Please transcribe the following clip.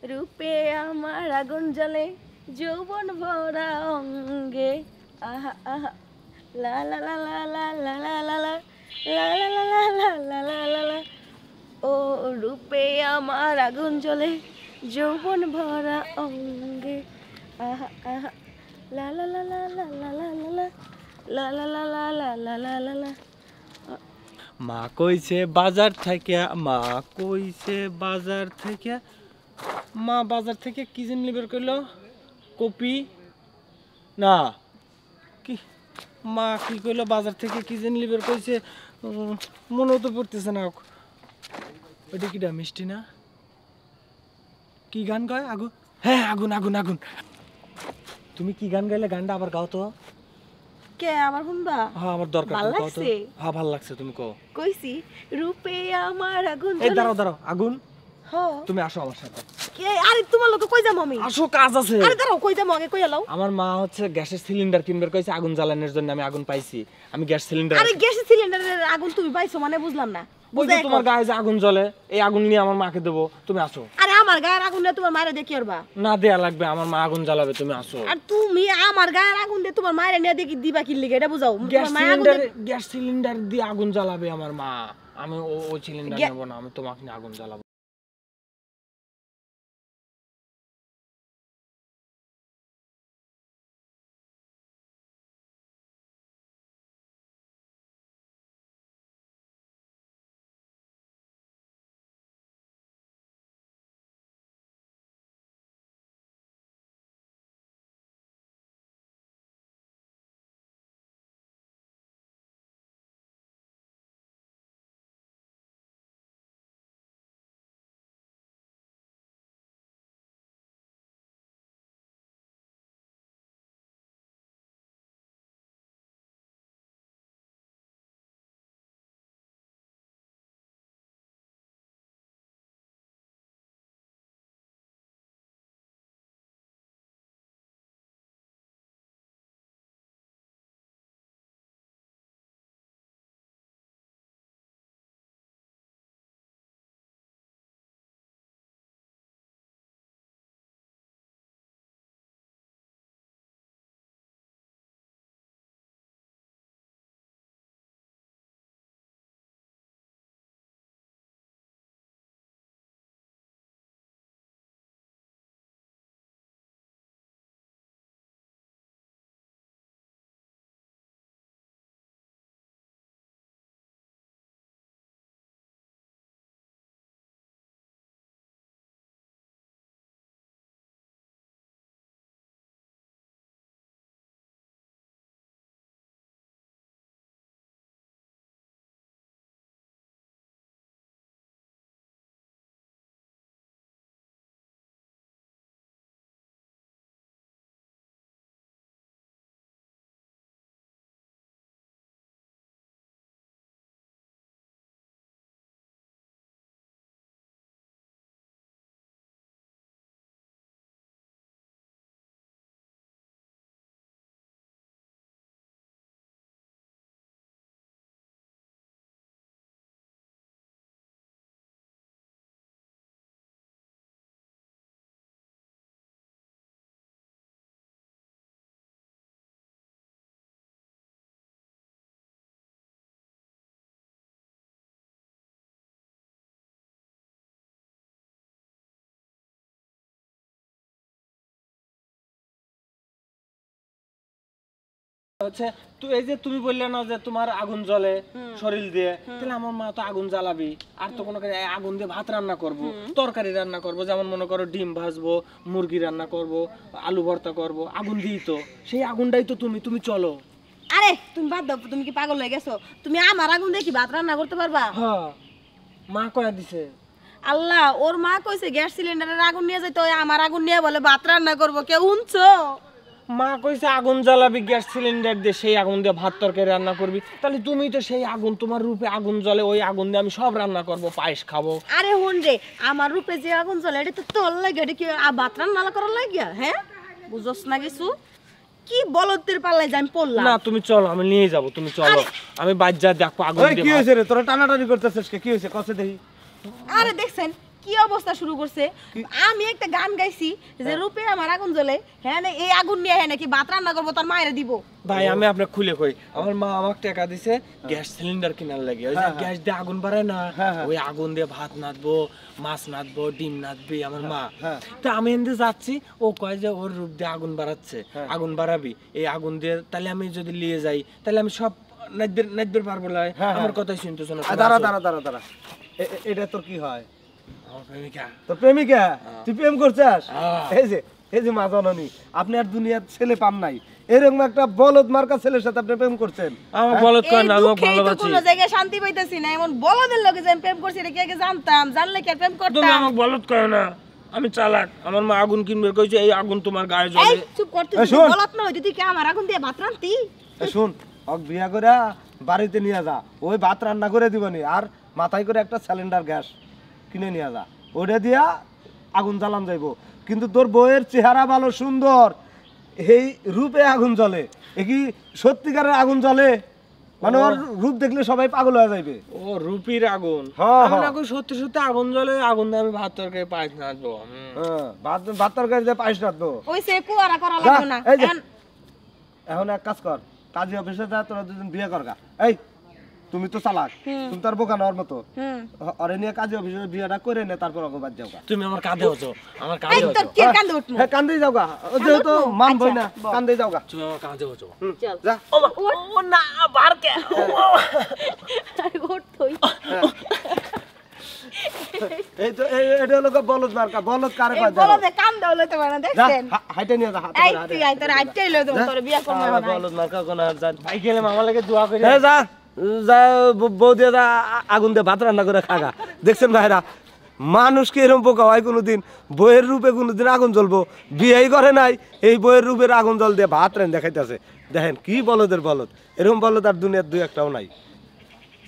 রূপে আমার আগুন জ্বলে যৌবন ভরা অঙ্গে আহা আহা লা লা লা লা লা লা লা লা লা লা লা লা লা লা লা লা লা লা ও রূপে আমার আগুন জ্বলে যৌবন ভরা অঙ্গে আহা আহা লা লা লা লা লা লা লা লা লা লা লা লা লা লা লা লা লা। মা কইছে বাজার থেকে, মা কইছে বাজার থেকে, মা বাজার থেকে কি জিনিস বের করলো? কপি না কি, মা কি কইলো বাজার থেকে কি জিনিস বের কইছে? মনে তো পড়তেছে না। ওইটা কিটা মিষ্টি না? কি গান গায়? আগুন, হ্যাঁ আগুন আগুন আগুন। তুমি কি গান গাইলে? গানটা আবার গাও তো। কে আবার শুনবা? হ্যাঁ আমার দরকার। ভাল তুমি গাও তো। লাগছে? হ্যাঁ ভালো লাগছে, তুমি কও। কইছি রূপে আমার আগুন এই জ্বলে। দাঁড়াও দাঁড়াও, আগুন হ তুমি আসো আমার সাথে। কে? আরে তোমার লোকে কই যাম আমি? আসো, কাজ আছে। আরে দাঁড়াও, কই যাম আগে কই এলাও? আমার মা হচ্ছে গ্যাসের সিলিন্ডার কিনবার কইছে, আগুন জ্বালানোর জন্য। আমি আগুন পাইছি, আমি গ্যাস সিলিন্ডার। আরে গ্যাসের সিলিন্ডারের আগুন তুমি পাইছো মানে বুঝলাম না। ওই যে তোমার গায়ে যে আগুন জ্বলে, এই আগুন নিয়ে আমার মাকে দেবো, তুমি আসো। আরে আমার গায়ের আগুন দিয়ে তোমার মায়ের দিয়ে কি করবা? না দেয়া লাগবে, আমার মা আগুন জ্বালাবে, তুমি আসো। আর তুমি আমার গায়ের আগুন দিয়ে তোমার মায়ের নিয়ে দেখি দিবা কি লিগে এটা বুঝাও। তোমার মায়ের আগুন দিয়ে গ্যাস সিলিন্ডার দিয়ে আগুন জ্বালাবে আমার মা। আমি ওই সিলিন্ডার নেবো না, আমি তোমাকে নিয়ে আগুন জ্বালাবো। হচ্ছে তুই এই যে তুমি বললে না যে তোমার আগুন জ্বলে শরীর দিয়ে, তাহলে আমার মা তো আগুন জ্বালাবি। আর তো কোনো আগুন দিয়ে ভাত রান্না করব, তরকারি রান্না করব, যেমন মনে করো ডিম ভাজবো, মুরগি রান্না করব, আলু ভর্তা করব, আগুন দিই তো। সেই আগুনটাই তো তুমি, তুমি চলো। আরে তুমি বাদ দাও, তুমি কি পাগল হয়ে গেছো? তুমি আমার আগুন দিয়ে কি ভাত রান্না করতে পারবা? হ্যাঁ মা কয়া দিছে। আল্লাহ, ওর মা কইছে গ্যাস সিলিন্ডারের আগুন নিয়ে যাইতে, ওই আমার আগুন নিয়ে বলে ভাত রান্না করবো। কেউ শুনছো? মা কইছে আগুন জ্বালাবি গ্যাস সিলিন্ডার দিয়ে, সেই আগুন দিয়ে ভাত তরকারি রান্না করবি। তাহলে তুমি তো সেই আগুন, তোমার রূপে আগুন জ্বলে, ওই আগুন দিয়ে আমি সব রান্না করব, পায়েস খাবো। আরে হুন রে, আমার রূপে যে আগুন জ্বলে এটা তো তোর লাগে, এটা কি ভাত রান্না করার লাগিয়া? হ্যাঁ বুঝছ না কিছু? কি বলদের পাল্লাই আমি পড়লাম। না তুমি চলো, আমি নিয়ে যাব, তুমি চলো। আমি বাজ্জা দেখো আগুন দিয়ে। কি হইছে রে? তোরা টানাটানি করতেছিস কে? কি হইছে কসে দেই? আরে দেখছেন কি অবস্থা শুরু করছে আমি একটা গান গাইছি যে রূপে আমার আগুন জ্বলে হ্যাঁ না এই আগুন নিয়ে হ্যাঁ নাকি ভাত রান্না করবো তার মায়েরা দিব ভাই আমি আপনাকে খুলে কই আমার মা আমাকে টাকা দিছে গ্যাস সিলিন্ডার কেনার লাগে ওই যে গ্যাস দিয়ে আগুন বাড়ায় না ওই আগুন দিয়ে ভাত নাদবো মাছ নাদবো ডিম নাদবে আমার মা তো আমি এনদে যাচ্ছি ও কয় যে ওর রূপ দিয়ে আগুন বাড়াচ্ছে আগুন বাড়াবি এই আগুন দিয়ে তাহলে আমি যদি নিয়ে যাই তাহলে আমি সব নাদবে পারবো না আমার কথাই শুনতেছ না দাঁড়া এটা তোর কি হয় আমার প্রেমিকা তোর প্রেমিকা তুই প্রেম করছিস এই যে মা জননী আপনি আর দুনিয়ার ছেলে পান নাই এরকম একটা বলদ মার্কা ছেলের সাথে আপনি প্রেম করছেন আমার বলদ কয় না আমি ভালোবাসি কোনো জায়গায় শান্তি পাইতেছি না এমন বলদের লোকে যে আমি প্রেম করছি এটা কি আগে জানতাম জানলে কি আর প্রেম তুমি করতাম আমাকে বলদ কয় না আমি চালাক আমার মা আগুন কিনবে কইছে এই আগুন তোমার গায়ে জ্বলে এই চুপ কর তুই বলত না হইতো তুই কি আমার আগুন দিয়ে ভাত রান্তি শুন অক বিয়া করে বাড়িতে নিয়ে যা ওই ভাত রান্না করে দিবনি আর মাথায় করে একটা সিলিন্ডার গ্যাস কিনে নিয়ে যা ওটা দিয়া আগুন জ্বালান যাইবো কিন্তু তোর বউয়ের চেহারা ভালো সুন্দর এই রূপে আগুন জ্বলে এ কি সত্যিকারের আগুন জ্বলে মানে ওর রূপ দেখলে সবাই পাগল হয়ে যাইবে ও রূপীর আগুন হ্যাঁ, আমি হ্যাঁ। না কই সত্যি সত্যি আগুন জ্বলে আগুন দিয়ে আমি ভাত তরকারি পাইছ না আসবো ভাত তরকারি দিয়ে পাইস না তো ওই সে কুয়ারা করা লাগবে না এই যে, এখন এক কাজ কর কাজী অফিসে যা তোরা দুজন বিয়ে করগা এই তুমি তো চালাক তুমি তার বোকা নেওয়ার মতো আরে নিয়ে কাজী অফিসে বিয়েটা করে নে তারপর ওকে বাদ যাওগা তুমি আমার কাঁধে হছো আমার কাঁধে এই তোর হছো কি কান্দে উঠমু হ্যাঁ কান্দেই যাওগা যেহেতু মানবই না আচ্ছা, কান্দেই যাওগা তুমি আমার কাঁধে হছো চল যা ও না বার কে ওঠ তুই এই তো এটা হলো বলদ মার্কা বলদ কারে এই কয় বলো দেখো যে কান্দে হইতে পারে না যা দেখছেন হাইটে নিয়ে যা এই তুই আই তোর আইটাই লই দেব তোর বিয়া করব না বলদ মার্কা কোন আর জান ভাই গেলে মামা লাগে দোয়া করি হ্যাঁ যা যা বউ দিয়ে যা আগুন দিয়ে ভাত রান্না করে খাগা দেখছেন ভাইরা মানুষকে এরকম বোকা হয় কোনোদিন বইয়ের রূপে কোনোদিন আগুন জ্বলবো বিয়েই করে নাই এই বইয়ের রূপের আগুন জল দিয়ে ভাত রান দেখাইতেছে দেখেন কি বলদের বলদ এরকম বলদ আর দুনিয়ার দুই একটাও নাই